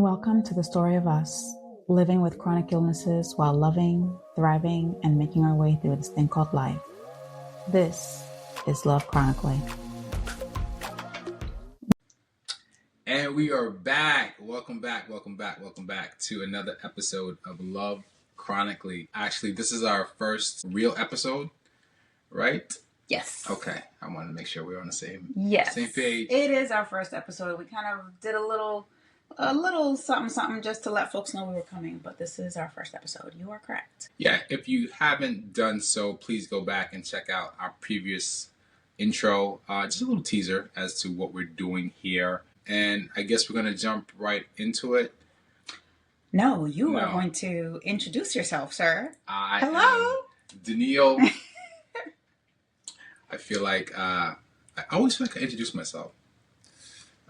welcome to the story of us, living with chronic illnesses while loving, thriving, and making our way through this thing called life. This is Love Chronically. And we are back. Welcome back to another episode of Love Chronically. Actually, this is our first real episode, right? Yes. Okay. I wanted to make sure we're on the same page. It is our first episode. We kind of did a little something just to let folks know we were coming, but this is our first episode. You are correct. Yeah, if you haven't done so, please go back and check out our previous intro. Just a little teaser as to what we're doing here. And I guess we're going to jump right into it. No, you are going to introduce yourself, sir. Hello. Daniel. I feel like, I always feel like I introduce myself.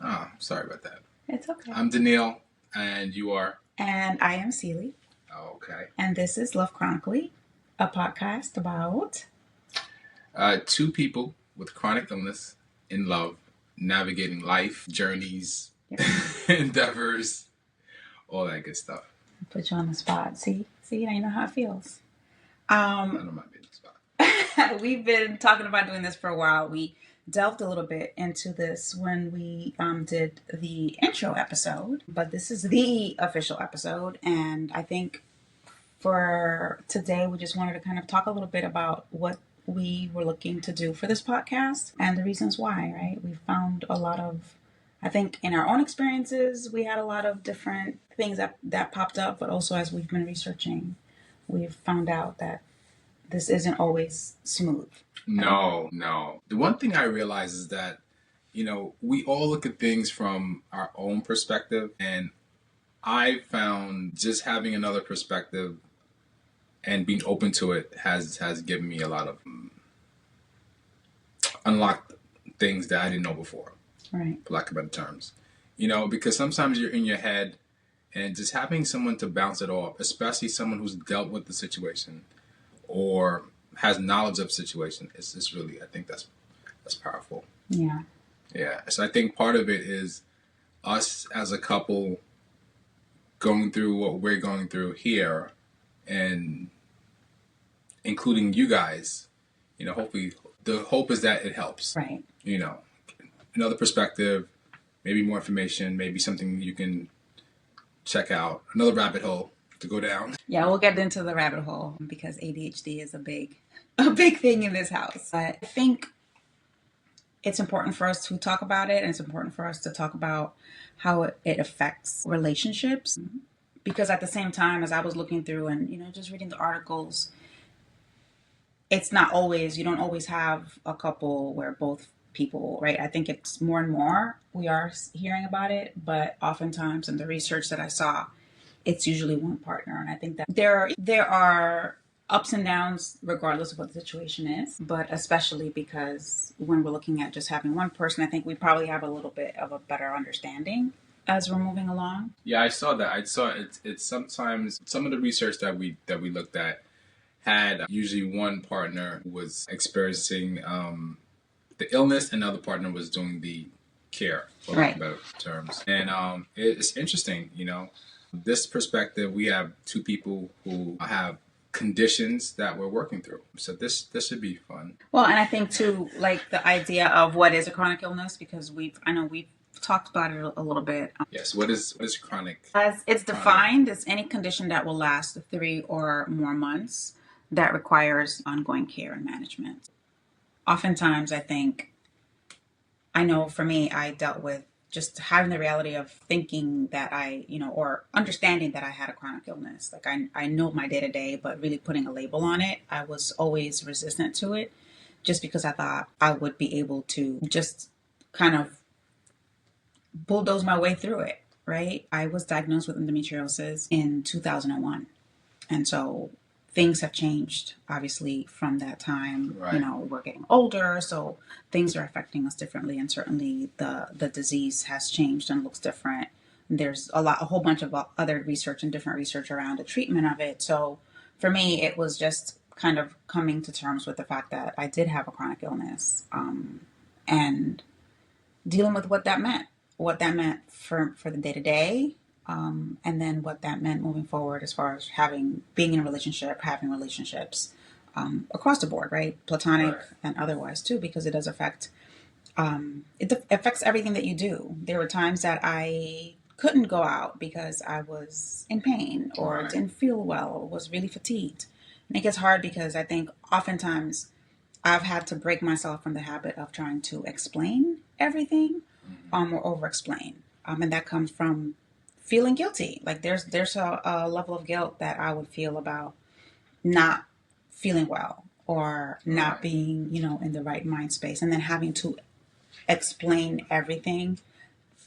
Oh, sorry about that. It's okay. I'm Daniel, and you are? And I am Celie. Okay. And this is Love Chronically, a podcast about two people with chronic illness in love, navigating life, journeys, endeavors, all that good stuff. Put you on the spot. See, now you know how it feels. I don't mind being on the spot. We've been talking about doing this for a while. We delved a little bit into this when we did the intro episode, but this is the official episode. And I think for today, we just wanted to kind of talk a little bit about what we were looking to do for this podcast and the reasons why, right? We found a lot of, I think in our own experiences, we had a lot of different things that popped up, but also as we've been researching, we've found out that this isn't always smooth. No. The one thing I realize is that, we all look at things from our own perspective, and I found just having another perspective and being open to it has given me a lot of unlocked things that I didn't know before, right? For lack of better terms. Because sometimes you're in your head, and just having someone to bounce it off, especially someone who's dealt with the situation or has knowledge of the situation, it's really, I think that's powerful. Yeah. So I think part of it is us as a couple going through what we're going through here, and including you guys, hopefully the hope is that it helps. Right. Another perspective, maybe more information, maybe something you can check out, another rabbit hole to go down. Yeah, we'll get into the rabbit hole because ADHD is a big thing in this house. But I think it's important for us to talk about it, and it's important for us to talk about how it affects relationships. Because at the same time, as I was looking through and, just reading the articles, it's not always, you don't always have a couple where both people, right? I think it's more and more we are hearing about it, but oftentimes in the research that I saw, it's usually one partner. And I think that there are ups and downs regardless of what the situation is, but especially because when we're looking at just having one person, I think we probably have a little bit of a better understanding as we're moving along. Yeah, I saw that. I saw it's sometimes some of the research that we looked at had usually one partner was experiencing the illness and the other partner was doing the care, for lack of better terms. And it's interesting, this perspective, we have two people who have conditions that we're working through. So this should be fun. Well, and I think too, like the idea of what is a chronic illness, because we've talked about it a little bit. Yes. What is chronic? As it's defined, it's any condition that will last 3 or more months that requires ongoing care and management. Oftentimes, I know for me, I dealt with just having the reality of thinking that or understanding that I had a chronic illness. Like I know my day to day, but really putting a label on it, I was always resistant to it just because I thought I would be able to just kind of bulldoze my way through it, right? I was diagnosed with endometriosis in 2001. And so things have changed, obviously, from that time. Right. We're getting older, so things are affecting us differently. And certainly the disease has changed and looks different. There's a whole bunch of other research and different research around the treatment of it. So for me, it was just kind of coming to terms with the fact that I did have a chronic illness, and dealing with what that meant for the day to day, and then what that meant moving forward as far as being in a relationship, having relationships across the board, right? Platonic Right. and otherwise too, because it does affect, it affects everything that you do. There were times that I couldn't go out because I was in pain or Right. didn't feel well or was really fatigued. And it gets hard because I think oftentimes I've had to break myself from the habit of trying to explain everything or over explain. And that comes from feeling guilty. Like there's a level of guilt that I would feel about not feeling well or not Right. being, in the right mind space, and then having to explain everything.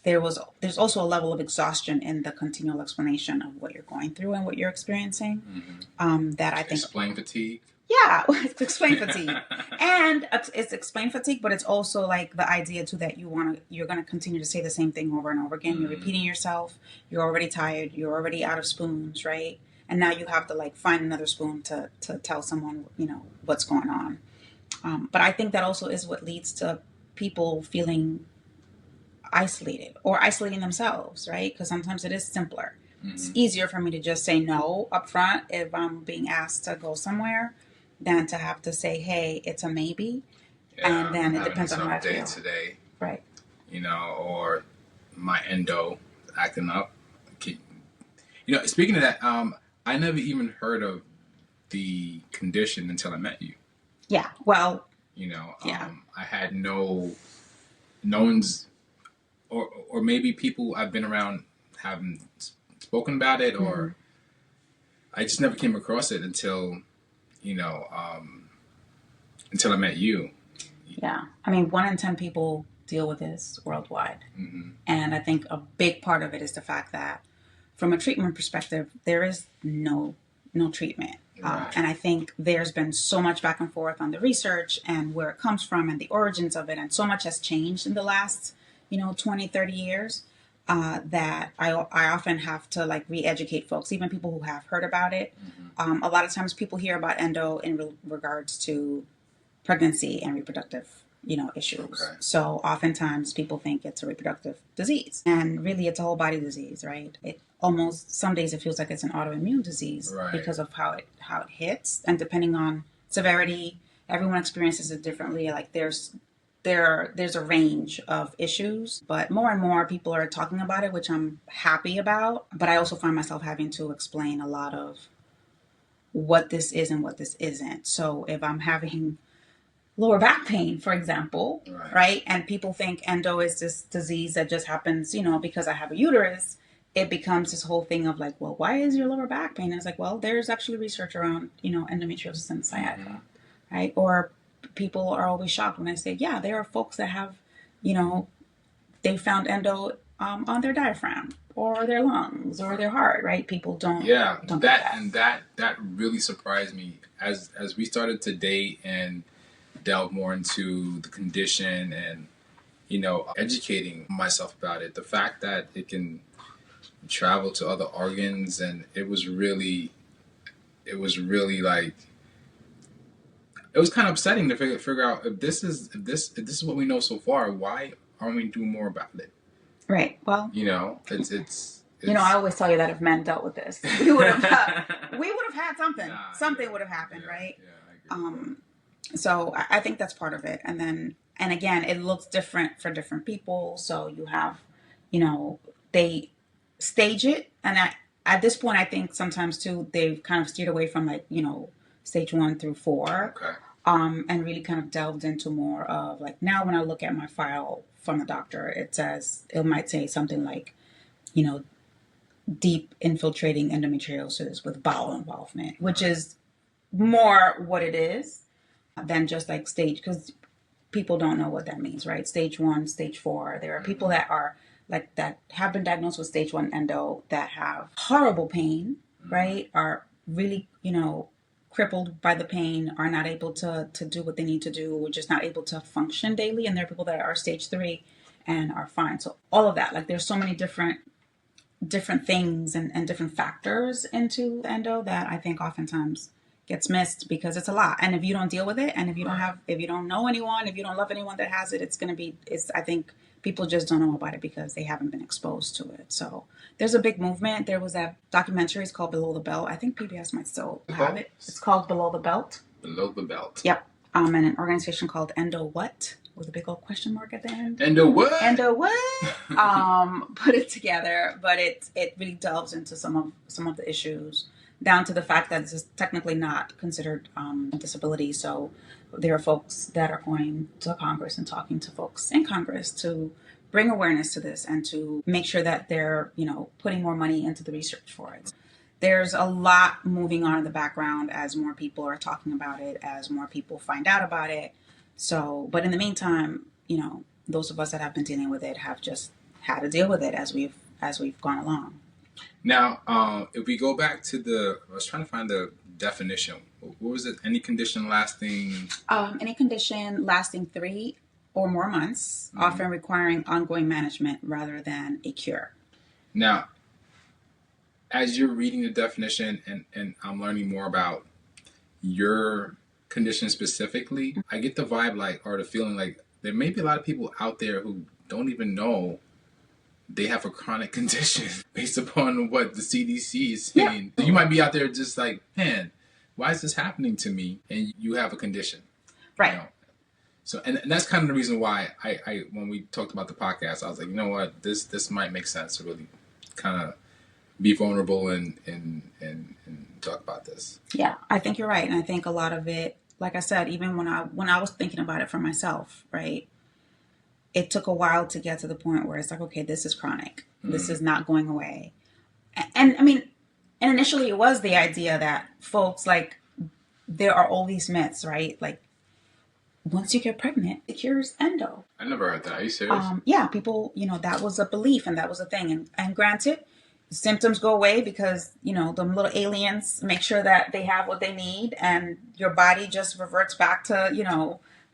There's also a level of exhaustion in the continual explanation of what you're going through and what you're experiencing. That I think, Explain fatigue. yeah, it's explain fatigue, and it's explain fatigue, but it's also like the idea too that you're gonna continue to say the same thing over and over again. You're repeating yourself. You're already tired. You're already out of spoons, right? And now you have to like find another spoon to tell someone what's going on. But I think that also is what leads to people feeling isolated or isolating themselves, right? Because sometimes it is simpler. It's easier for me to just say no up front if I'm being asked to go somewhere than to have to say, hey, it's a maybe. Yeah, And then it having depends a on how I tough day feel. today, Right. or my endo acting up. Speaking of that, I never even heard of the condition until I met you. Yeah. Well, Yeah. I had no one's, or maybe people I've been around haven't spoken about it, or I just never came across it until until I met you. yeah. I mean, 1 in 10 people deal with this worldwide. And I think a big part of it is the fact that from a treatment perspective, there is no treatment. Right. And I think there's been so much back and forth on the research and where it comes from and the origins of it. And so much has changed in the last, 20, 30 years that I often have to like re-educate folks, even people who have heard about it. A lot of times people hear about endo in regards to pregnancy and reproductive issues. Okay. So oftentimes people think it's a reproductive disease, and really it's a whole body disease, right? It almost, some days it feels like it's an autoimmune disease. Right. Because of how it hits, and depending on severity, everyone experiences it differently. Like there's a range of issues, but more and more people are talking about it, which I'm happy about. But I also find myself having to explain a lot of what this is and what this isn't. So if I'm having lower back pain, for example, right? And people think endo is this disease that just happens, because I have a uterus. It becomes this whole thing of like, well, why is your lower back pain? And it's like, well, there's actually research around, endometriosis and sciatica, right? Or people are always shocked when I say, yeah, there are folks that have, they found endo on their diaphragm or their lungs or their heart, right? People don't. Yeah, don't that really surprised me as we started to date and delve more into the condition and educating myself about it. The fact that it can travel to other organs, and it was really like, it was kind of upsetting to figure out if this is what we know so far, why aren't we doing more about it? Right. Well, it's I always tell you that if men dealt with this, we would have had something. Something would have happened, right? Yeah, I agree. So I think that's part of it. And again, it looks different for different people. So you have, they stage it. And at this point, I think sometimes too, they've kind of steered away from like, stage 1 through 4. Okay. And really kind of delved into more of like, now when I look at my file from the doctor, it might say something like, deep infiltrating endometriosis with bowel involvement, which is more what it is than just like stage, because people don't know what that means, right? Stage 1, stage 4. There are people that are like that have been diagnosed with stage 1 endo that have horrible pain, right? Are really, crippled by the pain, are not able to do what they need to do, or just not able to function daily. And there are people that are stage 3 and are fine. So all of that, like there's so many different things and different factors into endo that I think oftentimes gets missed because it's a lot. And if you don't deal with it, and if you don't know anyone, if you don't love anyone that has it, it's I think People just don't know about it because they haven't been exposed to it. So there's a big movement. There was that documentary. It's called Below the Belt. I think PBS might still have it. It's called Below the Belt. Below the Belt. Yep. And an organization called Endo What, with a big old question mark at the end. Endo what? Endo what? Put it together, but it really delves into some of the issues, down to the fact that this is technically not considered a disability. So there are folks that are going to Congress and talking to folks in Congress to bring awareness to this and to make sure that they're, putting more money into the research for it. There's a lot moving on in the background as more people are talking about it, as more people find out about it. So, but in the meantime, those of us that have been dealing with it have just had to deal with it as we've gone along. Now, if we go back to I was trying to find the definition. What was it? Any condition lasting? Any condition lasting 3 or more months, often requiring ongoing management rather than a cure. Now, as you're reading the definition and I'm learning more about your condition specifically, I get the vibe or the feeling like there may be a lot of people out there who don't even know they have a chronic condition based upon what the CDC is saying. Yeah. You might be out there just like, man, why is this happening to me? And you have a condition. Right. So, and that's kind of the reason why I when we talked about the podcast, I was like, you know what, this might make sense to really kind of be vulnerable and talk about this. Yeah, I think you're right. And I think a lot of it, like I said, even when I was thinking about it for myself, right, it took a while to get to the point where it's like, okay, this is chronic. This is not going away. And I mean, and initially it was the idea that folks, there are all these myths, right? Like, once you get pregnant, it cures endo. I never heard that. Are you serious? Yeah, people, that was a belief and that was a thing. And granted, symptoms go away because, the little aliens make sure that they have what they need and your body just reverts back to,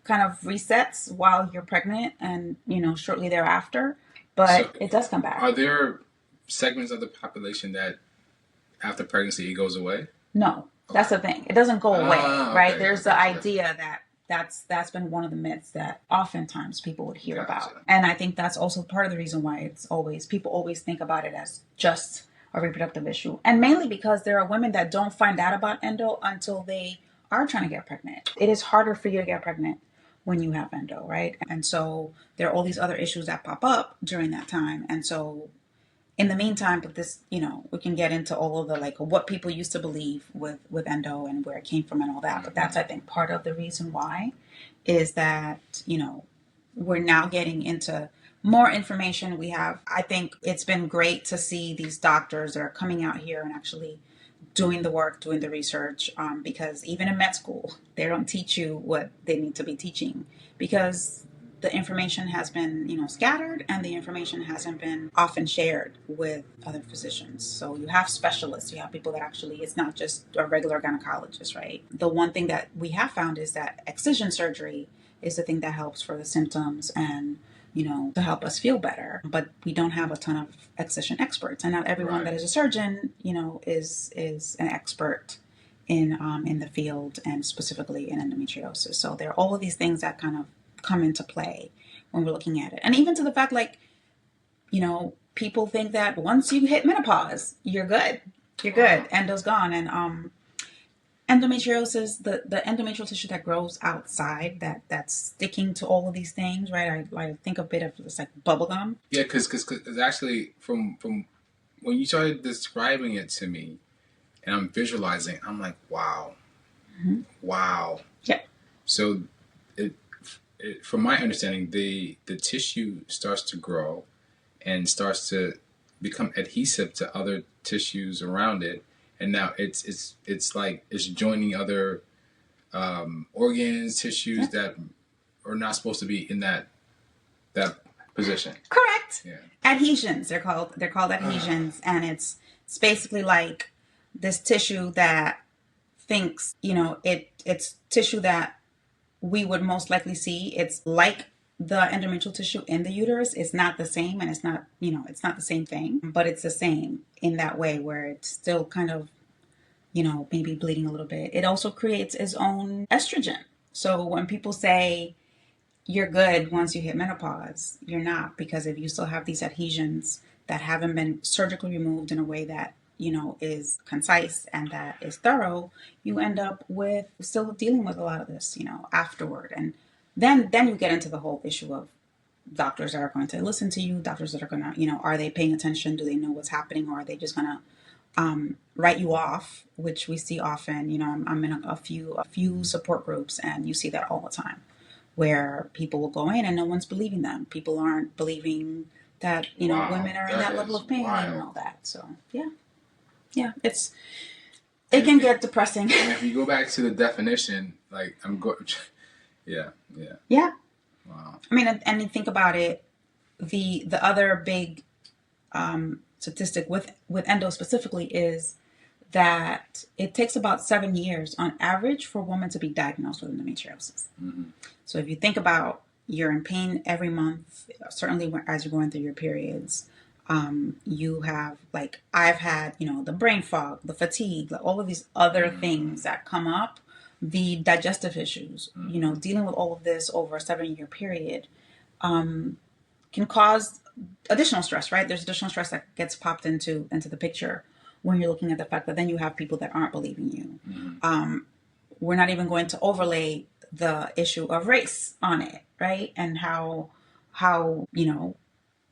kind of resets while you're pregnant and, shortly thereafter. But it does come back. Are there segments of the population that after pregnancy it goes away? No, that's the thing. It doesn't go away, right? Okay. There's the idea that that's been one of the myths that oftentimes people would hear about. And I think that's also part of the reason why people always think about it as just a reproductive issue. And mainly because there are women that don't find out about endo until they are trying to get pregnant. It is harder for you to get pregnant when you have endo, right? And so there are all these other issues that pop up during that time. And so in the meantime, but this, we can get into all of the what people used to believe with endo and where it came from and all that. But that's, I think, part of the reason why is that, we're now getting into more information. I think it's been great to see these doctors that are coming out here and actually doing the work, doing the research, because even in med school, they don't teach you what they need to be teaching because the information has been, scattered and the information hasn't been often shared with other physicians. So you have specialists, you have people that actually, it's not just a regular gynecologist, right? The one thing that we have found is that excision surgery is the thing that helps for the symptoms and, to help us feel better. But we don't have a ton of excision experts. And not everyone that is a surgeon, is an expert in the field and specifically in endometriosis. So there are all of these things that kind of come into play when we're looking at it. And even to the fact people think that once you hit menopause, you're good. Endo's gone. And endometriosis, the endometrial tissue that grows outside, that's sticking to all of these things, right? I think a bit of it's like bubble gum. Yeah, because actually from when you started describing it to me and I'm visualizing, I'm like, wow. Mm-hmm. Wow. Yeah. So from my understanding, the tissue starts to grow and starts to become adhesive to other tissues around it, and now it's like it's joining other organs, tissues that are not supposed to be in that position. Correct. Yeah. Adhesions. They're called adhesions, and it's basically like this tissue that thinks it's tissue that we would most likely see. It's like the endometrial tissue in the uterus. It's not the same, and it's not the same thing, but it's the same in that way where it's still kind of, maybe bleeding a little bit. It also creates its own estrogen. So when people say you're good once you hit menopause. You're not, because if you still have these adhesions that haven't been surgically removed in a way that, you know, is concise and that is thorough, you end up with still dealing with a lot of this, you know, afterward. And then you get into the whole issue of doctors that are going to listen to you, doctors that are going to, you know, are they paying attention? Do they know what's happening? Or are they just going to write you off, which we see often. You know, I'm in a few support groups, and you see that all the time, where people will go in and no one's believing them. People aren't believing that, you know, Wow, women are in that level of pain wild. and all that. So yeah, it can get depressing. And if you go back to the definition, like yeah. Wow. I mean, and you think about it, the other big statistic with endo specifically is that it takes about 7 years on average for a woman to be diagnosed with endometriosis. Mm-hmm. So if you think about, you're in pain every month, certainly as you're going through your periods, you have, like, I've had, you know, the brain fog, the fatigue, like all of these other things that come up, the digestive issues, you know, dealing with all of this over a 7-year period can cause additional stress, right? There's additional stress that gets popped into the picture when you're looking at the fact that then you have people that aren't believing you. Mm-hmm. We're not even going to overlay the issue of race on it, right? And how you know,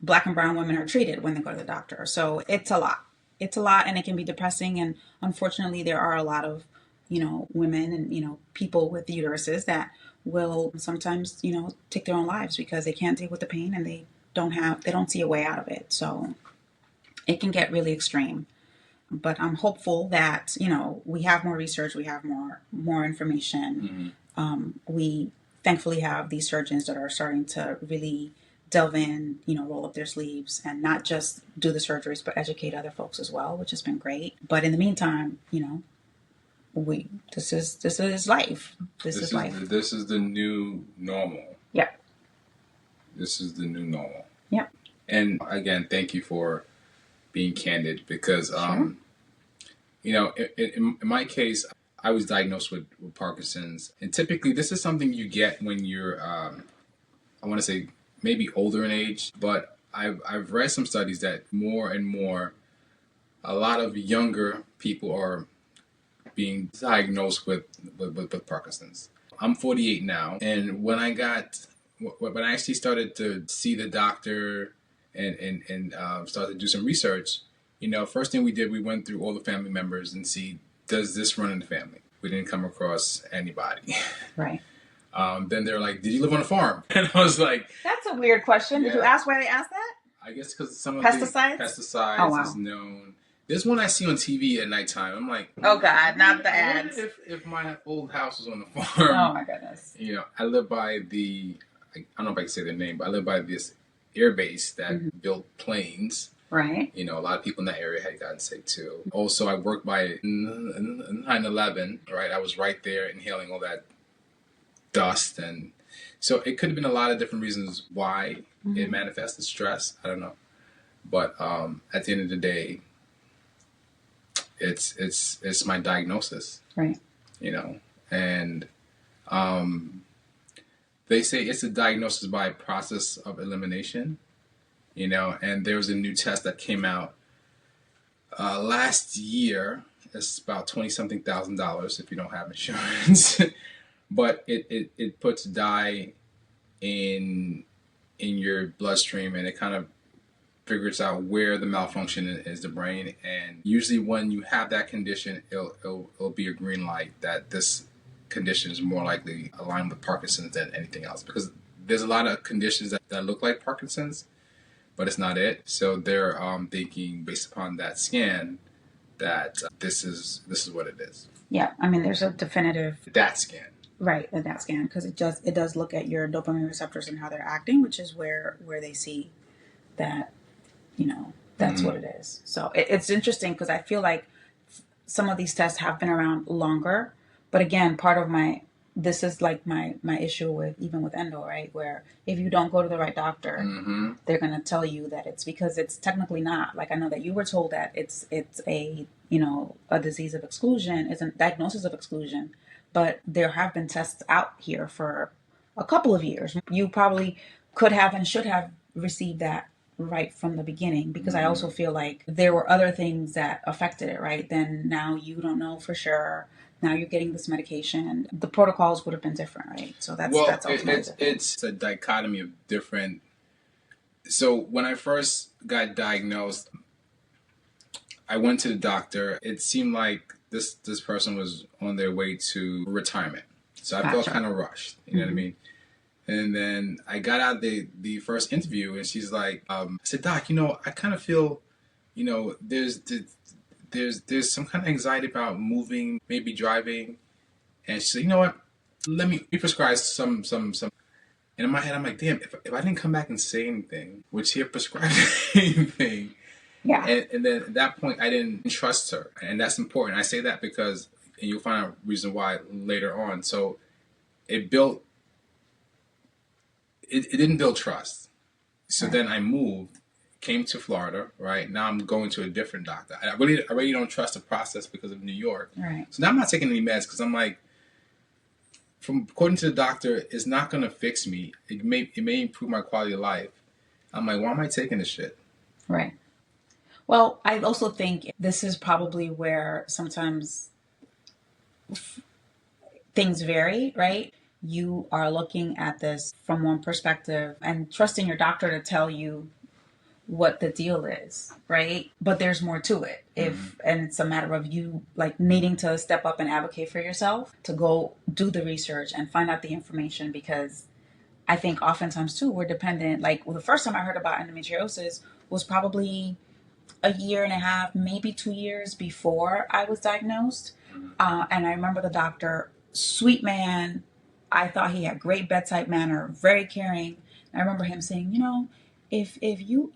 Black and brown women are treated when they go to the doctor. So it's a lot. It's a lot, and it can be depressing. And unfortunately, there are a lot of, you know, women and, you know, people with uteruses that will sometimes, you know, take their own lives because they can't deal with the pain and they don't see a way out of it. So it can get really extreme. But I'm hopeful that, you know, we have more research, we have more information. Mm-hmm. We thankfully have these surgeons that are starting to really delve in, you know, roll up their sleeves and not just do the surgeries, but educate other folks as well, which has been great. But in the meantime, you know, this is life. This is life. This is the new normal. Yeah. This is the new normal. Yep. And again, thank you for being candid, because, sure. You know, in my case, I was diagnosed with Parkinson's. And typically this is something you get when you're, I want to say maybe older in age, but I've read some studies that more and more, a lot of younger people are being diagnosed with Parkinson's. I'm 48 now. And when I actually started to see the doctor and started to do some research, you know, first thing we did, we went through all the family members and see, does this run in the family? We didn't come across anybody. Right. Then they're like, did you live on a farm? And I was like, that's a weird question. Yeah. Did you ask why they asked that? I guess because some of pesticides? The pesticides is known. There's one I see on TV at nighttime. I'm like, oh God, not the ads. If my old house was on the farm. Oh my goodness. You know, I live by I don't know if I can say their name, but I live by this air base that built planes. Right. You know, a lot of people in that area had gotten sick too. Also, I worked by 9/11, right? I was right there inhaling all that dust. And so it could have been a lot of different reasons why it manifested stress. I don't know. But at the end of the day, it's my diagnosis. Right. You know, and they say it's a diagnosis by process of elimination. You know, and there was a new test that came out last year. It's about $20-something thousand if you don't have insurance. But it puts dye in your bloodstream, and it kind of figures out where the malfunction is the brain. And usually when you have that condition, it'll be a green light that this condition is more likely aligned with Parkinson's than anything else. Because there's a lot of conditions that look like Parkinson's, but it's not it. So they're thinking based upon that scan that this is what it is. Yeah, I mean, there's a definitive DAT scan. Right, the DAT scan, because it does look at your dopamine receptors and how they're acting, which is where they see that, you know, that's what it is. So it's interesting because I feel like some of these tests have been around longer, but again, part of this is like my issue with endo, right? Where if you don't go to the right doctor, they're going to tell you that it's because it's technically not. Like, I know that you were told that it's a, you know, a disease of exclusion, it's a diagnosis of exclusion, but there have been tests out here for a couple of years. You probably could have and should have received that right from the beginning, because I also feel like there were other things that affected it, right? Then now you don't know for sure. Now you're getting this medication, and the protocols would have been different, right? So that's ultimately it's a dichotomy of different. So when I first got diagnosed, I went to the doctor. It seemed like this person was on their way to retirement, so I felt kind of rushed. You know what I mean? And then I got out the first interview, and she's like, I said, Doc, I kind of feel, there's some kind of anxiety about moving, maybe driving. And she said, you know what? Let me prescribe some. And in my head, I'm like, damn, if I didn't come back and say anything, would she have prescribed anything? Yeah. And then at that point, I didn't trust her. And that's important. I say that because, and you'll find a reason why later on. So it didn't build trust. So then I moved, came to Florida, right? Now I'm going to a different doctor. I really don't trust the process because of New York. Right. So now I'm not taking any meds because I'm like, according to the doctor, it's not going to fix me. It may improve my quality of life. I'm like, why am I taking this shit? Right. Well, I also think this is probably where sometimes things vary, right? You are looking at this from one perspective and trusting your doctor to tell you what the deal is, right? But there's more to it. And it's a matter of you like needing to step up and advocate for yourself, to go do the research and find out the information, because I think oftentimes too, we're dependent. Like, the first time I heard about endometriosis was probably a year and a half, maybe 2 years before I was diagnosed. And I remember the doctor, sweet man. I thought he had great bedside manner, very caring. I remember him saying, if you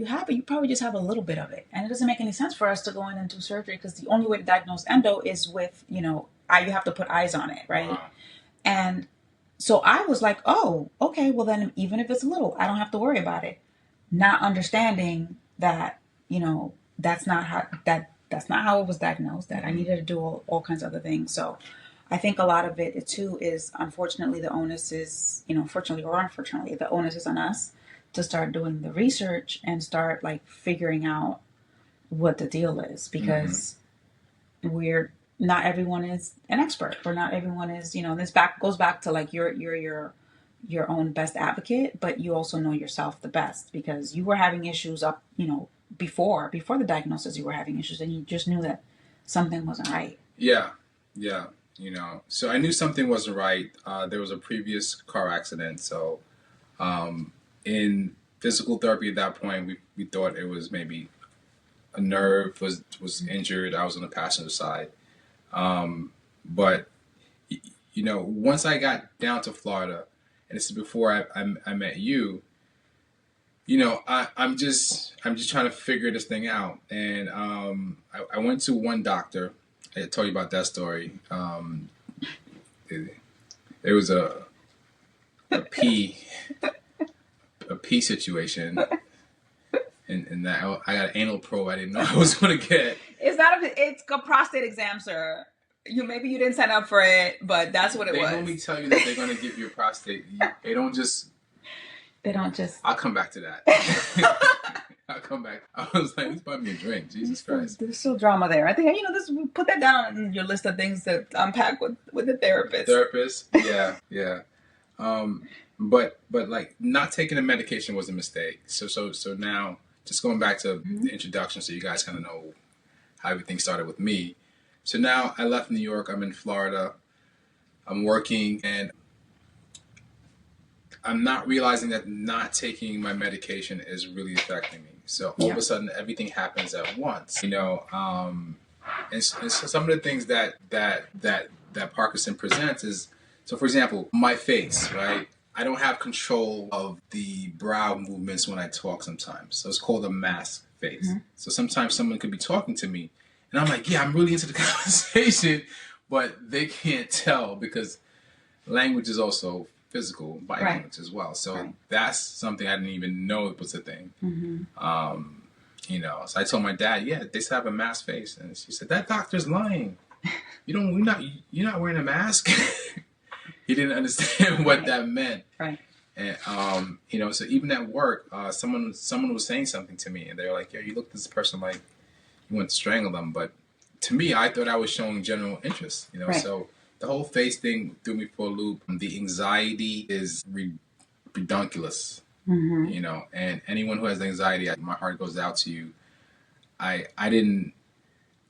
have it, you probably just have a little bit of it. And it doesn't make any sense for us to go in and do surgery, because the only way to diagnose endo is with, you have to put eyes on it, right? Wow. And so I was like, oh, okay, well then even if it's a little, I don't have to worry about it. Not understanding that, that's not how it was diagnosed, that I needed to do all kinds of other things. So I think a lot of it too is, unfortunately, the onus is, fortunately or unfortunately, the onus is on us to start doing the research and start like figuring out what the deal is, because not everyone is an expert, or not everyone is, this goes back to like you're your own best advocate, but you also know yourself the best, because you were having issues up, before the diagnosis, you were having issues, and you just knew that something wasn't right. Yeah. So I knew something wasn't right. There was a previous car accident. So in physical therapy at that point, we thought it was maybe a nerve was injured. I was on the passenger side. But once I got down to Florida, and this is before I met you, I'm just trying to figure this thing out. And I went to one doctor. I told you about that story. It was a pee situation, and that I got an anal probe I didn't know I was going to get. It's a prostate exam, sir. Maybe you didn't sign up for it, but that's what it was. They only tell you that they're going to give you a prostate. They don't just. I'll come back to that. I'll come back. I was like, let's buy me a drink. Jesus Christ. There's still drama there. I think, put that down on your list of things to unpack with the therapist. Yeah. But like not taking the medication was a mistake. So now, just going back to the introduction, so you guys kind of know how everything started with me. So now I left New York. I'm in Florida. I'm working, and I'm not realizing that not taking my medication is really affecting me. So all of a sudden, everything happens at once, and so some of the things that Parkinson presents is, so for example, my face, right? I don't have control of the brow movements when I talk sometimes. So it's called a mask face. So sometimes someone could be talking to me, and I'm like, yeah, I'm really into the conversation, but they can't tell, because language is also physical by language as well. So that's something I didn't even know it was a thing. So I told my dad, yeah, they have a mask face. And she said, that doctor's lying. You're not wearing a mask. he didn't understand what Right. that meant. Right. And so even at work, someone was saying something to me, and they were like, "Yo, you look at this person like you want to strangle them." But to me, I thought I was showing general interest. Right. So the whole face thing threw me for a loop. The anxiety is redunculous. And anyone who has anxiety, my heart goes out to you. I didn't.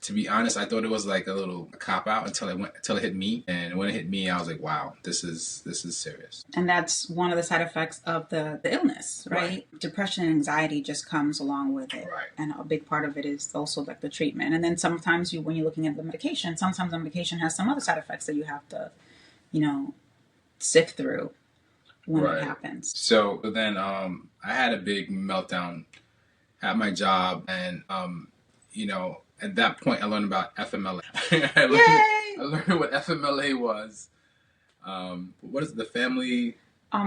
To be honest, I thought it was like a little cop out until it hit me, and when it hit me, I was like, "Wow, this is serious." And that's one of the side effects of the illness, right? Depression and anxiety just comes along with it, Right. And a big part of it is also like the treatment. And then sometimes when you're looking at the medication, sometimes the medication has some other side effects that you have to, sift through when it happens. So then, I had a big meltdown at my job, and at that point, I learned about FMLA. I learned what FMLA was. What is it, the Family?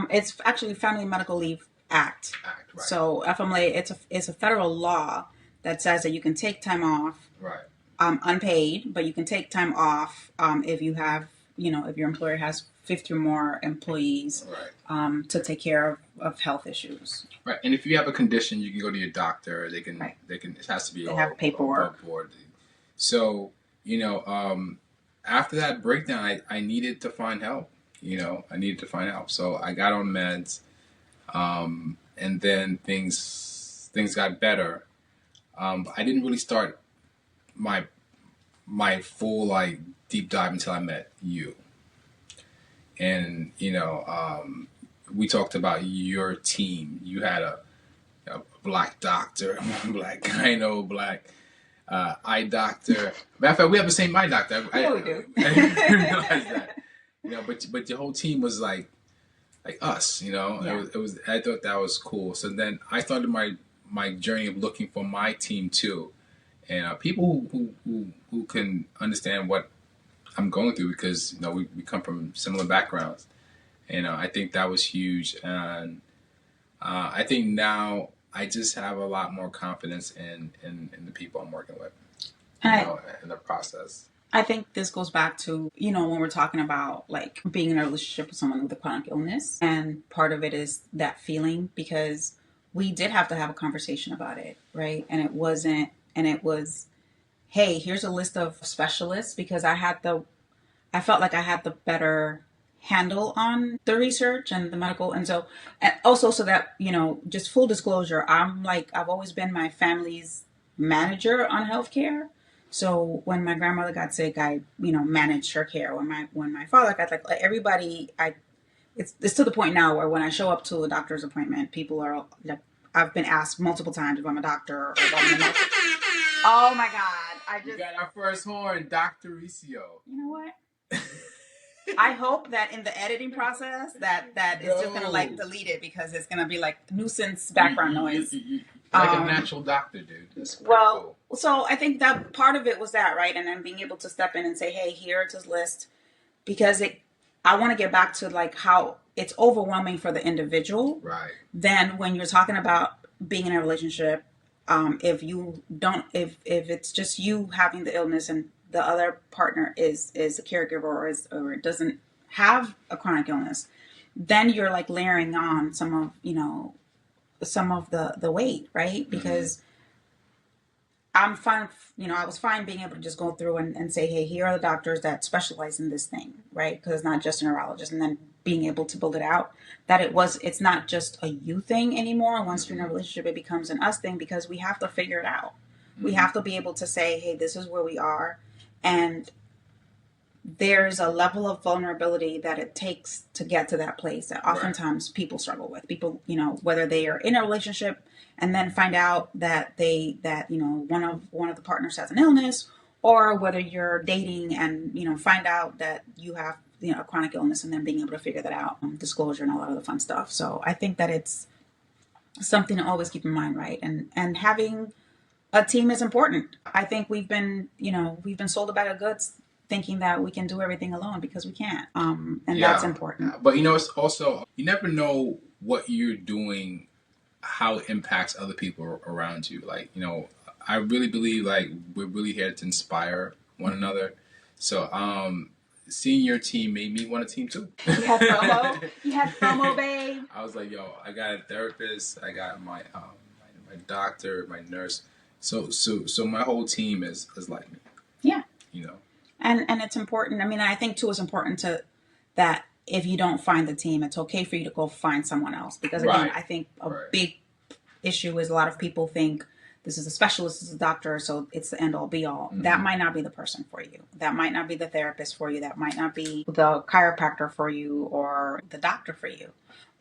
It's actually Family Medical Leave Act. Right. So FMLA, it's a federal law that says that you can take time off, Right. Unpaid, but you can take time off if you have, if your employer has 50 or more employees, Right. To take care of health issues. Right. And if you have a condition, you can go to your doctor. They can. Right. It has to be. They have paperwork. Above board. So after that breakdown, I needed to find help. I needed to find help. So I got on meds, and then things got better. But I didn't really start my full like deep dive until I met you. And we talked about your team. You had a black doctor, black gyno, black eye doctor. Matter of fact, we have the same eye doctor. Yeah, we do. I didn't realize that. But your whole team was like us. Yeah. It was. I thought that was cool. So then I started my journey of looking for my team too, and people who can understand what I'm going through, because we come from similar backgrounds, and I think that was huge. And I think now I just have a lot more confidence in the people I'm working with, in the process. I think this goes back to, when we're talking about like being in a relationship with someone with a chronic illness, and part of it is that feeling, because we did have to have a conversation about it, right? And it was, hey, here's a list of specialists, because I felt like I had the better handle on the research and the medical. And also so that, just full disclosure, I've always been my family's manager on healthcare. So when my grandmother got sick, I, managed her care. When my father got like everybody, it's to the point now where when I show up to a doctor's appointment, people are like, I've been asked multiple times if I'm a doctor or if I'm a medical. Oh my God. We got our first horn, Dr. Ricio. You know what? I hope that in the editing process that it's just gonna like delete it, because it's gonna be like nuisance background noise. Like a natural doctor, dude. That's cool. So I think that part of it was that, right? And then being able to step in and say, hey, here's this list, because I want to get back to like how it's overwhelming for the individual. Right. Then when you're talking about being in a relationship, if it's just you having the illness and the other partner is a caregiver or doesn't have a chronic illness, then you're like layering on some of the weight, right? Because I'm fine, I was fine being able to just go through and say, hey, here are the doctors that specialize in this thing, right? Because it's not just a neurologist. And then being able to build it out, that it's not just a you thing anymore. Once you're in a relationship, it becomes an us thing, because we have to figure it out. We have to be able to say, hey, this is where we are. And there's a level of vulnerability that it takes to get to that place that oftentimes people struggle with. People, whether they are in a relationship and then find out that one of the partners has an illness, or whether you're dating and, find out that you have, a chronic illness, and then being able to figure that out, disclosure and a lot of the fun stuff. So I think that it's something to always keep in mind, right? And having a team is important. I think we've been sold a bag of goods thinking that we can do everything alone, because we can't. And that's important. But it's also, you never know what you're doing, how it impacts other people around you. Like, I really believe like we're really here to inspire one another. So, seeing your team made me want a team too. You had FOMO? You had FOMO, babe? I was like, yo, I got a therapist, I got my doctor, my nurse. So my whole team is like me. Yeah. You know. And it's important. I mean, I think too, it's important to that if you don't find the team, it's okay for you to go find someone else. Because again, I think a big issue is a lot of people think this is a specialist, this is a doctor, so it's the end all be all. Mm-hmm. That might not be the person for you. That might not be the therapist for you. That might not be the chiropractor for you or the doctor for you.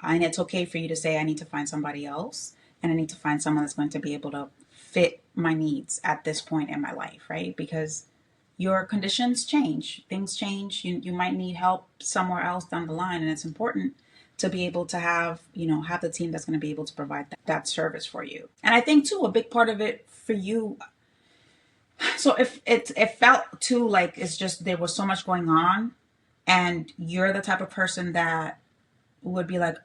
And it's okay for you to say, I need to find somebody else, and I need to find someone that's going to be able to fit my needs at this point in my life, right? Because your conditions change, things change. You might need help somewhere else down the line, and it's important to be able to have the team that's going to be able to provide that service for you. And I think too, a big part of it for you. So if it felt too like it's just there was so much going on, and you're the type of person that would be like,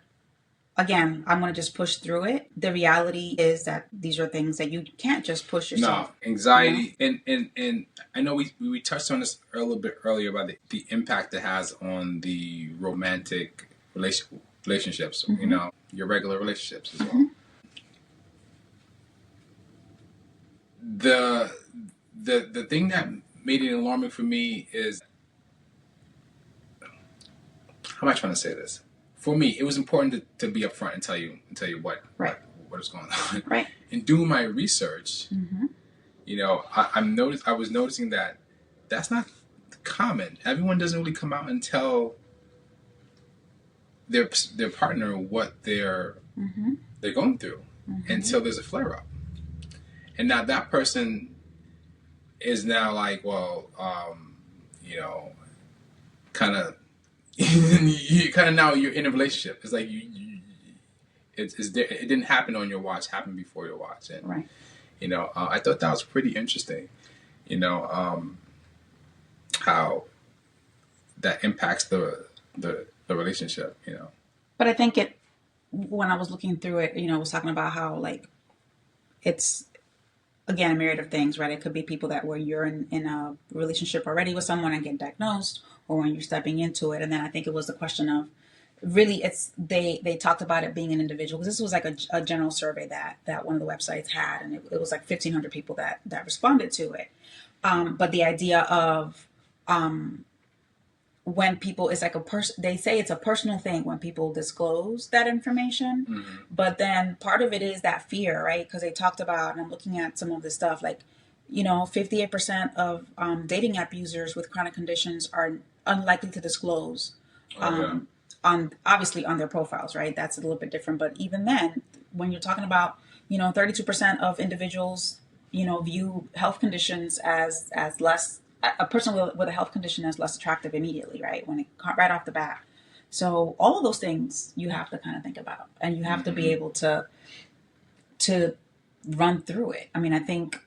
again, I'm going to just push through it. The reality is that these are things that you can't just push yourself. No, anxiety. And I know we touched on this a little bit earlier about the impact it has on the romantic relationships, mm-hmm. Your regular relationships as well. Mm-hmm. The thing that made it alarming for me is, how am I trying to say this? For me, it was important to be upfront and tell you what is going on. Right. In doing my research, mm-hmm. I was noticing that that's not common. Everyone doesn't really come out and tell their partner what they're going through until there's a flare up, and now that person is now like, well, kind of. You kind of now you're in a relationship. It's like it didn't happen on your watch. It happened before your watch, and right. I thought that was pretty interesting. How that impacts the relationship. But I think when I was looking through it, I was talking about how like it's again a myriad of things, right? It could be people that where you're in a relationship already with someone and get diagnosed, or when you're stepping into it. And then I think it was the question of really they talked about it being an individual, because this was like a general survey that one of the websites had, and it was like 1,500 people that responded to it. But the idea of when people, it's like they say it's a personal thing when people disclose that information, mm-hmm. but then part of it is that fear, right? Because they talked about, and I'm looking at some of this stuff, like 58% of dating app users with chronic conditions are unlikely to disclose on obviously on their profiles, right? That's a little bit different, but even then, when you're talking about 32% of individuals view health conditions as less, a person with a health condition as less attractive immediately, right? When it right off the bat. So all of those things you have to kind of think about, and you have to be able to run through it. I mean, I think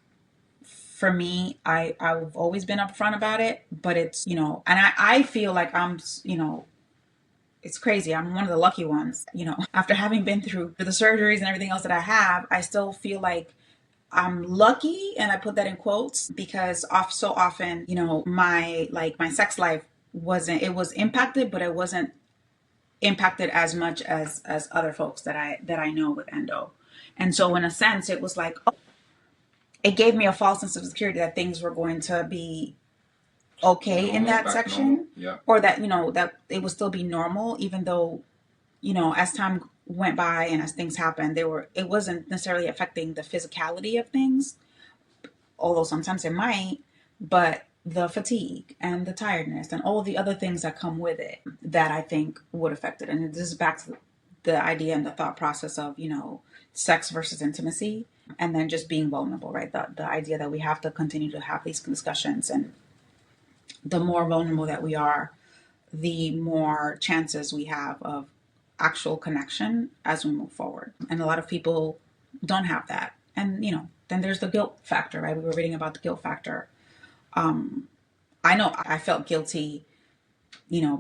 for me, I've always been upfront about it, but it's, and I feel like I'm, it's crazy. I'm one of the lucky ones, after having been through the surgeries and everything else that I have, I still feel like I'm lucky, and I put that in quotes, because so often, my sex life it was impacted, but it wasn't impacted as much as other folks that I know with endo. And so in a sense, it was like, it gave me a false sense of security that things were going to be okay in that section, or that, that it would still be normal, even though, as time went by and as things happened, it wasn't necessarily affecting the physicality of things, although sometimes it might, but the fatigue and the tiredness and all the other things that come with it that I think would affect it. And this is back to the idea and the thought process of, sex versus intimacy, and then just being vulnerable, right? The idea that we have to continue to have these discussions, and the more vulnerable that we are, the more chances we have of actual connection as we move forward. And a lot of people don't have that. And, then there's the guilt factor, right? We were reading about the guilt factor. I know I felt guilty,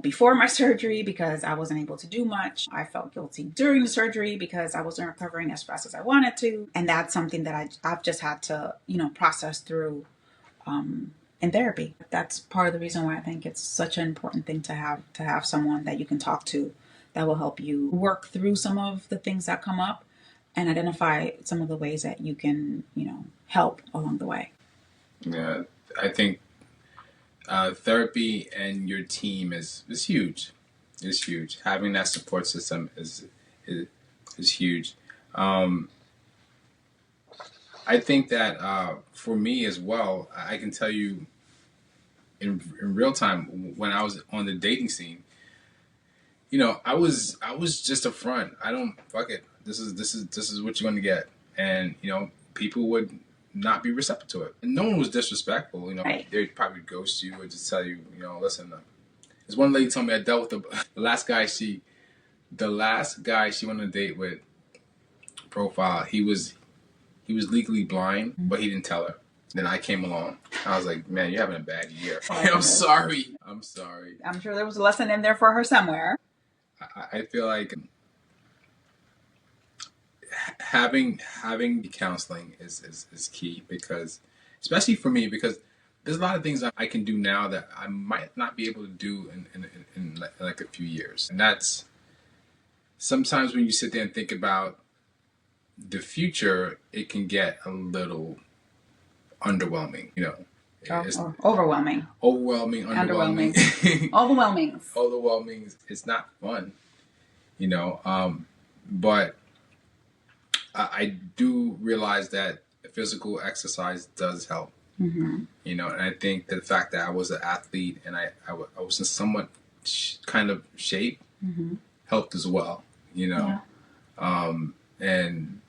before my surgery because I wasn't able to do much. I felt guilty during the surgery because I wasn't recovering as fast as I wanted to. And that's something that I've just had to, process through in therapy. That's part of the reason why I think it's such an important thing to have someone that you can talk to that will help you work through some of the things that come up and identify some of the ways that you can, help along the way. Yeah, I think therapy and your team is huge. Is huge. Having that support system is huge. Um, I think that for me as well, I can tell you in real time when I was on the dating scene, I was just a front. I don't fuck it. This is what you're gonna get, and people would not be receptive to it. And no one was disrespectful. Right. They'd probably ghost you or just tell you, listen. There's one lady told me I dealt with the last guy she went on a date with. Profile. He was legally blind, but he didn't tell her. Then I came along. I was like, man, you're having a bad year. I'm sorry. I'm sorry. I'm sure there was a lesson in there for her somewhere. I feel like having counseling is key, because, especially for me, because there's a lot of things I can do now that I might not be able to do in like a few years. And that's sometimes when you sit there and think about the future, it can get a little underwhelming, Or overwhelming. Underwhelming. Overwhelming. It's not fun, but I do realize that physical exercise does help, and I think that the fact that I was an athlete and I was in somewhat kind of shape helped as well, and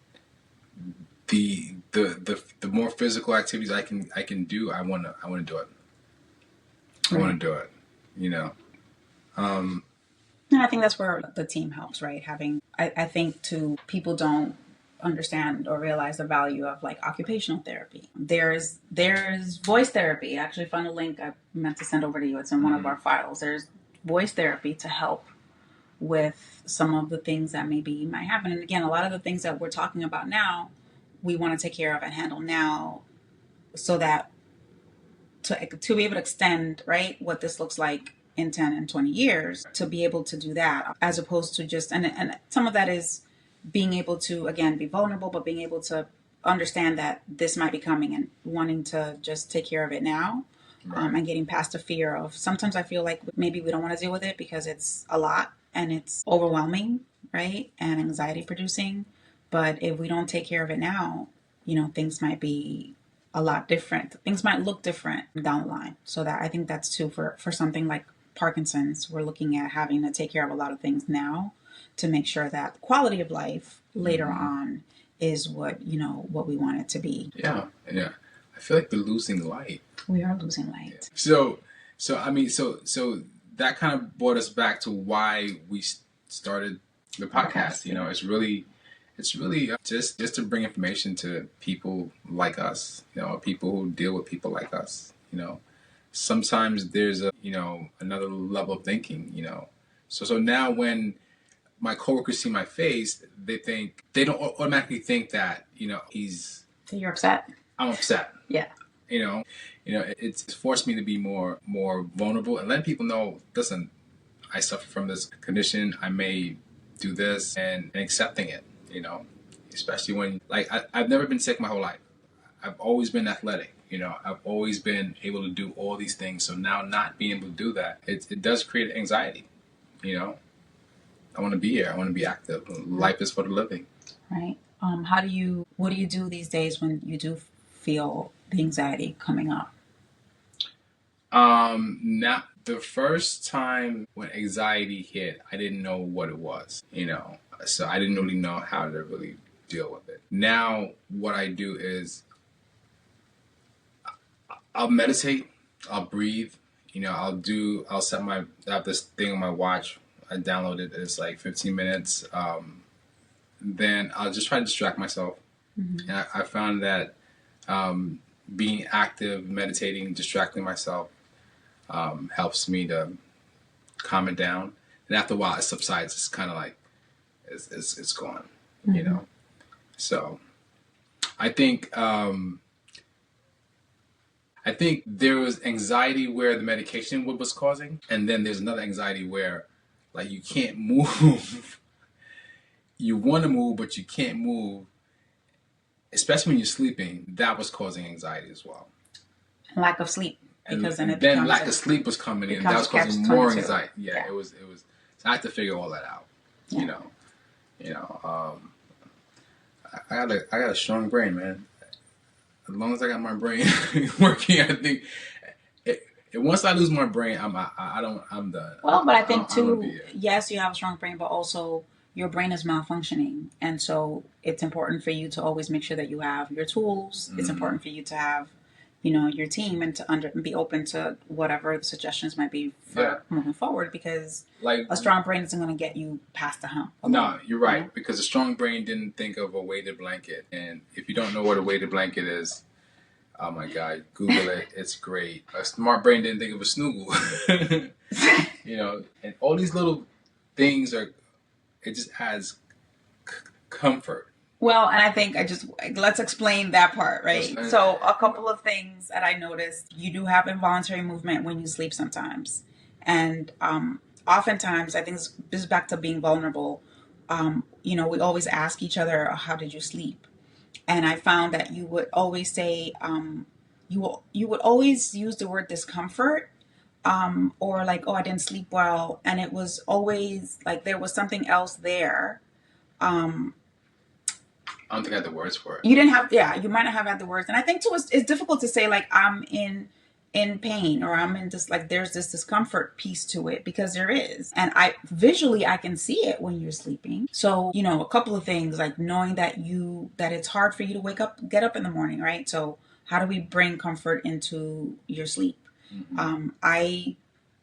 the more physical activities I can do, I want to do it. I want to do it, And I think that's where the team helps, right? I think too, people don't understand or realize the value of like occupational therapy. There's voice therapy. I actually found a link I meant to send over to you. It's in one of our files. There's voice therapy to help with some of the things that maybe might happen. And again, a lot of the things that we're talking about now, we want to take care of and handle now, so that to be able to extend, right, what this looks like in 10 and 20 years, to be able to do that, as opposed to just, and some of that is being able to, again, be vulnerable, but being able to understand that this might be coming and wanting to just take care of it now. Right. And getting past the fear of, sometimes I feel like maybe we don't want to deal with it because it's a lot and it's overwhelming, right, and anxiety producing. But if we don't take care of it now, things might be a lot different. Things might look different down the line. So that I think that's too for something like Parkinson's, we're looking at having to take care of a lot of things now to make sure that the quality of life later on is what we want it to be. Yeah. I feel like we're losing light. We are losing light. So that kind of brought us back to why we started the podcast. It's really just to bring information to people like us, people who deal with people like us, Sometimes there's another level of thinking, So now when my coworkers see my face, they don't automatically think that, So you're upset? I'm upset. Yeah. It's forced me to be more vulnerable and let people know, listen, I suffer from this condition. I may do this, and accepting it. Especially when, I've never been sick my whole life. I've always been athletic. I've always been able to do all these things. So now not being able to do that, it does create anxiety. I want to be here. I want to be active. Life is for the living. Right. What do you do these days when you do feel the anxiety coming up? Now, the first time when anxiety hit, I didn't know what it was, so I didn't really know how to really deal with it. Now, what I do is I'll meditate, I'll breathe, I'll set I have this thing on my watch. I downloaded it. It's like 15 minutes. Then I'll just try to distract myself. Mm-hmm. And I found that being active, meditating, distracting myself helps me to calm it down. And after a while, it subsides. It's kind of like it's gone, mm-hmm. So I think I think there was anxiety where the medication was causing, and then there's another anxiety where, like, you can't move. You want to move, but you can't move, especially when you're sleeping. That was causing anxiety as well. Lack of sleep, because and then lack of sleep was coming in, and that was causing more anxiety. Yeah, it was. So I had to figure all that out. Yeah. I got a strong brain, man. As long as I got my brain working, I think. Once I lose my brain, I'm done. Well, but I think too, yes, you have a strong brain, but also your brain is malfunctioning, and so it's important for you to always make sure that you have your tools. Mm-hmm. It's important for you to have, your team, and to be open to whatever the suggestions might be for moving forward. Because like a strong brain isn't going to get you past the hump. No, you're right. Because a strong brain didn't think of a weighted blanket, and if you don't know what a weighted blanket is. Oh my God, Google it. It's great. A smart brain didn't think of a snoogle. And all these little things it just adds comfort. Well, and I think let's explain that part, right? So a couple of things that I noticed, you do have involuntary movement when you sleep sometimes. And oftentimes, I think this is back to being vulnerable. We always ask each other, how did you sleep? And I found that you would always say, you would always use the word discomfort, or like, oh, I didn't sleep well. And it was always like there was something else there. I don't think I had the words for it. You didn't have, you might not have had the words. And I think too, it's difficult to say like, I'm in pain, or I'm in this, like, there's this discomfort piece to it, because there is. And I can see it when you're sleeping. So, a couple of things, like knowing that it's hard for you to get up in the morning, right? So how do we bring comfort into your sleep? Mm-hmm. I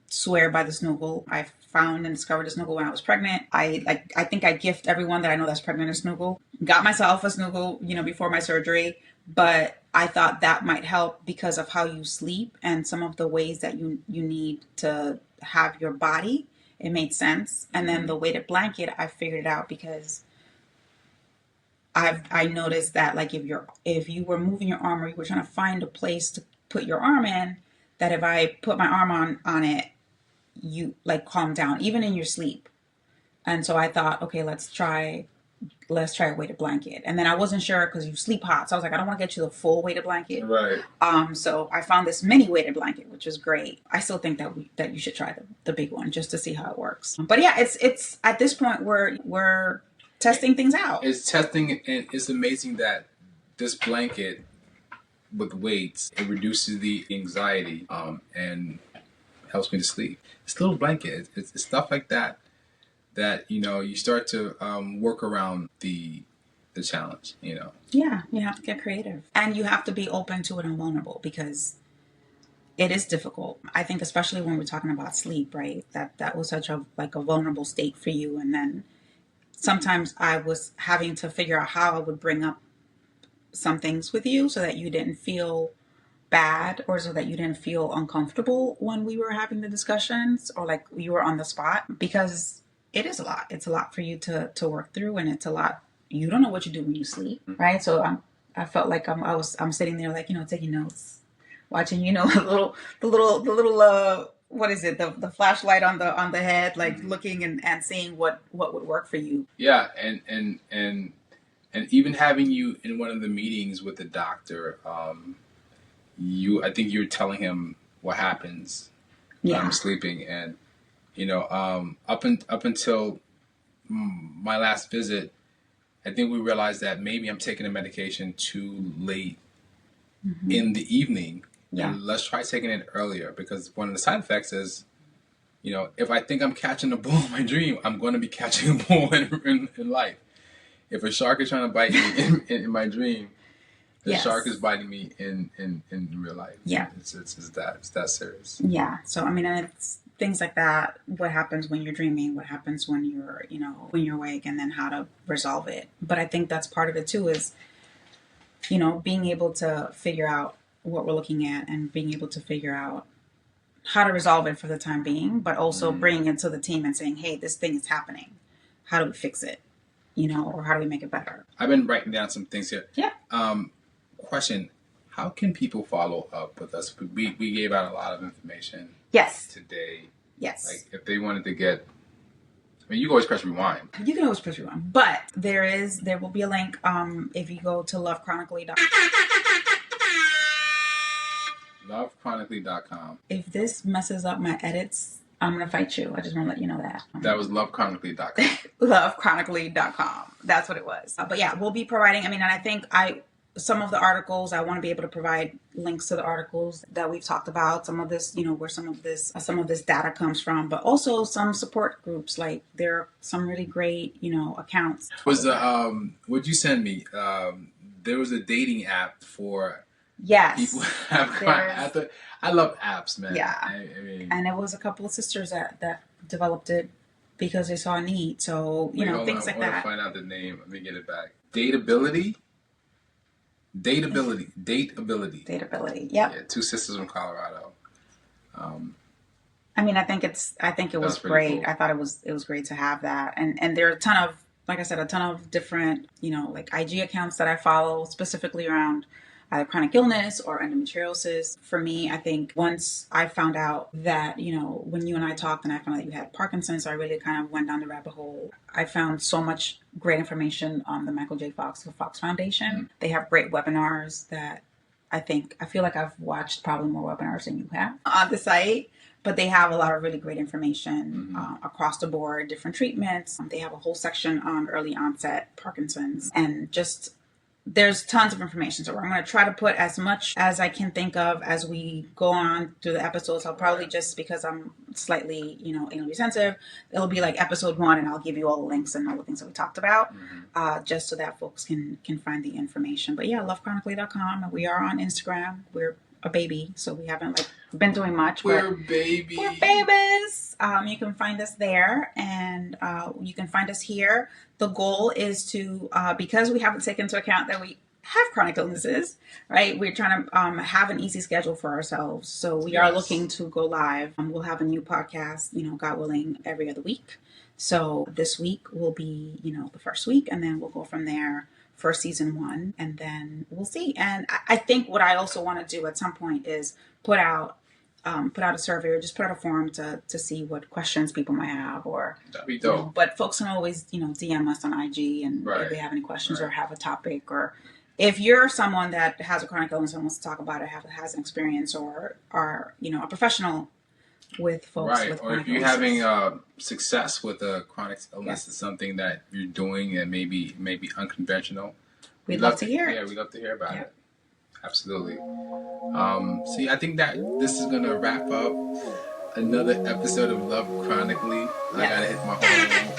swear by the snuggle. I found and discovered a snuggle when I was pregnant. I think I gift everyone that I know that's pregnant a snuggle. Got myself a snuggle, before my surgery. But I thought that might help because of how you sleep and some of the ways that you need to have your body. It made sense. And then the weighted blanket, I figured it out because I noticed that, like, if you were moving your arm, or you were trying to find a place to put your arm in, that if I put my arm on it, you like calm down, even in your sleep. And so I thought, okay, let's try a weighted blanket. And then I wasn't sure because you sleep hot. So I was like, I don't want to get you the full weighted blanket. Right. So I found this mini weighted blanket, which is great. I still think that you should try the big one just to see how it works. But yeah, it's at this point we're testing things out. It's testing, and it's amazing that this blanket with weights, it reduces the anxiety and helps me to sleep. This little blanket, it's stuff like that you start to work around the challenge. Yeah, you have to get creative, and you have to be open to it and vulnerable, because it is difficult. I think especially when we're talking about sleep, right? That was such a vulnerable state for you, and then sometimes I was having to figure out how I would bring up some things with you so that you didn't feel bad, or so that you didn't feel uncomfortable when we were having the discussions, or like you were on the spot, because it is a lot. It's a lot for you to work through, and it's a lot. You don't know what you do when you sleep, right? So I felt like I'm sitting there, like, taking notes, watching, the little what is it, the flashlight on the head, like looking and seeing what would work for you. Yeah, and even having you in one of the meetings with the doctor, I think you were telling him what happens when I'm sleeping, and up until my last visit, I think we realized that maybe I'm taking the medication too late in the evening. Yeah. And let's try taking it earlier, because one of the side effects is, if I think I'm catching a bull in my dream, I'm going to be catching a bull in life. If a shark is trying to bite me in my dream, the shark is biting me in real life. Yeah. It's that serious. Yeah. So, I mean, it's things like that. What happens when you're dreaming? What happens when you're awake? And then how to resolve it. But I think that's part of it too, is, being able to figure out what we're looking at, and being able to figure out how to resolve it for the time being, but also bringing it to the team and saying, hey, this thing is happening. How do we fix it? Or how do we make it better? I've been writing down some things here. Yeah. Question: how can people follow up with us? We gave out a lot of information Yes. today. Yes. Like if they wanted to get, I mean, you can always press rewind. You can always press rewind, but there will be a link if you go to lovechronically.com. If this messes up my edits, I'm going to fight you. I just want to let you know that. That was lovechronically.com. Lovechronically.com. That's what it was. But yeah, we'll be providing, and I think some of the articles, I want to be able to provide links to the articles that we've talked about, some of this, where some of this data comes from, but also some support groups. Like there are some really great, accounts. Was what'd you send me? There was a dating app for people have I love apps, man. Yeah. I mean, and it was a couple of sisters that developed it because they saw a need. So, things like that. I want to find out the name. Let me get it back. Dateability. Yep. Yeah, two sisters from Colorado. I think it was great. Cool. I thought it was great to have that. And there are a ton of, like I said, a ton of different, like IG accounts that I follow specifically around either chronic illness or endometriosis. For me, I think once I found out that, when you and I talked and I found out you had Parkinson's, I really kind of went down the rabbit hole. I found so much great information on the Michael J. Fox Foundation. Mm-hmm. They have great webinars that I feel like I've watched probably more webinars than you have on the site. But they have a lot of really great information across the board, different treatments. They have a whole section on early onset Parkinson's, and just there's tons of information. So I'm going to try to put as much as I can think of as we go on through the episodes. I'll probably just, because I'm slightly, anally sensitive, it'll be like episode 1 and I'll give you all the links and all the things that we talked about, just so that folks can find the information. But yeah, lovechronically.com. We are on Instagram. We're a baby, so we haven't been doing much. We're babies. You can find us there, and you can find us here. The goal is to, because we haven't taken into account that we have chronic illnesses, right? We're trying to have an easy schedule for ourselves. So we are looking to go live. We'll have a new podcast, God willing, every other week. So this week will be, the first week, and then we'll go from there for season 1, and then we'll see. And I think what I also want to do at some point is put out a survey or just put out a forum to see what questions people might have, or that'd be dope. But folks can always DM us on IG, and if they have any questions or have a topic, or if you're someone that has a chronic illness and wants to talk about it, has an experience, or are a professional with folks with or if you're having success with a chronic illness, is something that you're doing and maybe unconventional, we'd love to hear it. Yeah, we'd love to hear about it. Absolutely. See, I think that this is gonna wrap up another episode of Love Chronically. I gotta hit my home one more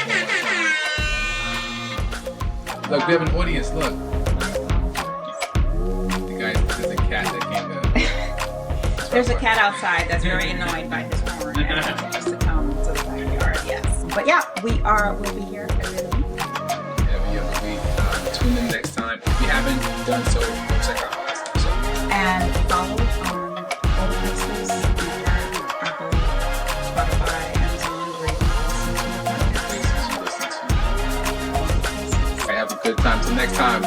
time. Look, we have an audience. Look, the guys, there's a cat that came to. There's a cat outside that's very annoyed by his horn and wants to come to the backyard. Yes, but yeah, we'll be here every other week. Every other week. Tune in next time. If you haven't done so, check out our last episode. And follow on all the places: Apple, Spotify, Amazon, where you listen to podcasts. Have a good time. Till next time.